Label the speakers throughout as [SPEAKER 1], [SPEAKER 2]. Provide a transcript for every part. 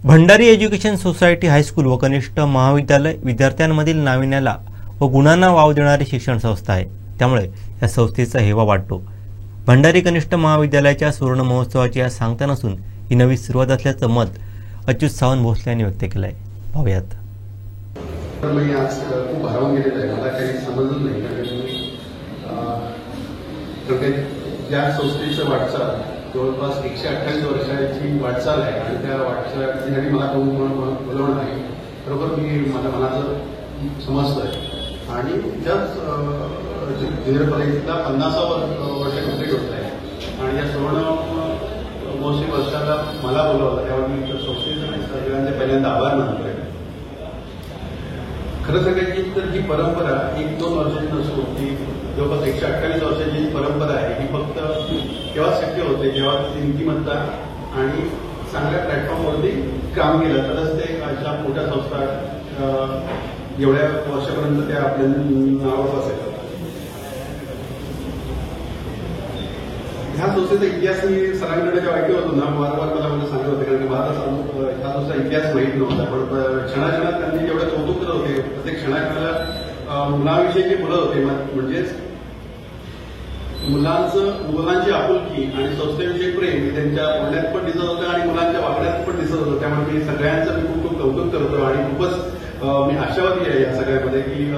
[SPEAKER 1] Bhandari education society high school व कनिष्ठ महाविद्यालय विद्यार्थ्यांमधील नाविन्याला व गुणांना वाव देणारी शिक्षण संस्था आहे। त्यामुळे या संस्थेचा हेवा वाटतो। भंडारी कनिष्ठ महाविद्यालयाच्या सुवर्ण महोत्सवाची आज सांगता नसून ही नवी सुरुवात असल्याचं मत अच्युत सावंत भोसले यांनी व्यक्त केलं आहे। पाहूयात।
[SPEAKER 2] मी आज खूप भारावून गेलेलो आहे, मला काही समजलं नाही कारण या संस्थेचं वाटचाल जवळपास 128 वर्षाची वाटचाल आहे आणि त्या वाटचालीसाठी मला कोण बोलवणं आहे बरोबर मी माझ्या मनाचं समजतंय आणि त्याच ज्युनियर कॉलेजला 50वं वर्ष कंप्लीट होत आहे आणि या सुवर्ण महोत्सवी वर्षाला मला बोलवलं त्यावर मी संस्थेचं सगळ्यांचे पहिल्यांदा आभार मानतोय। खरं सांगायची तर ही परंपरा 1-2 वर्षाची नसून ती जवळपास 128 वर्षाची परंपरा आहे। ही फक्त तेव्हा शक्य होते जेव्हा नीतिमत्ता आणि चांगल्या प्लॅटफॉर्मवरती काम केलं तरच ते अशा मोठ्या संस्था एवढ्या वर्षापर्यंत त्या आपल्या नावावर बसायच्या। ह्या संस्थेचा इतिहास मी सरांकडे जेव्हा ऐकलं होतो ना वारंवार मला सांगत होते कारण मला ह्या संस्थेचा इतिहास माहीत नव्हता पण क्षणाक्षणात त्यांनी जेवढं कौतुक करत होते प्रत्येक क्षणाक्षणाला मुलांविषयी जे बोलत होते म्हणजेच मुलांची आपुलकी आणि संस्थेविषयी प्रेम त्यांच्या बोलण्यात पण दिसत होतं आणि मुलांच्या वागण्यात पण दिसत होतं। त्यामुळे मी सगळ्यांचं मी खूप कौतुक करतो आणि खूपच मी आशावादी आहे या सगळ्यामध्ये की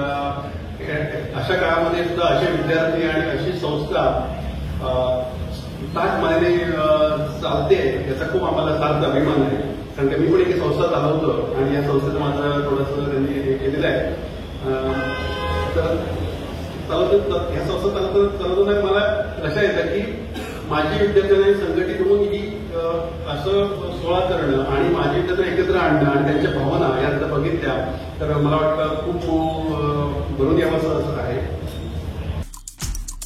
[SPEAKER 2] अशा काळामध्ये सुद्धा असे विद्यार्थी आणि अशी संस्था ताज मानेने चालते याचा खूप आम्हाला सार्थ अभिमान आहे कारण की मी पण एक संस्था चालवतो आणि या संस्थेचं माझं थोडंसं त्यांनी हे केलेलं आहे। तर ह्या संस्था चालवताना मला लक्षात येतं की माझी विद्यार्थ्यांनी संघटित होऊन ही असं सोहळा करणं आणि माझी विद्यार्थी एकत्र आणणं आणि त्यांच्या भावना यात बघितल्या तर मला वाटतं खूप भरून यावं असं आहे।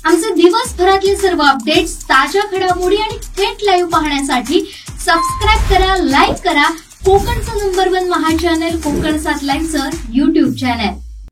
[SPEAKER 3] आमचे दिवसभरातले सर्व अपडेट्स ताज्या घडामोडी आणि थेट लाईव्ह पाहण्यासाठी सबस्क्राईब करा, लाईक करा कोकणचं नंबर 1 महा चॅनल कोकण 7 लाईव्हचं YouTube चॅनल।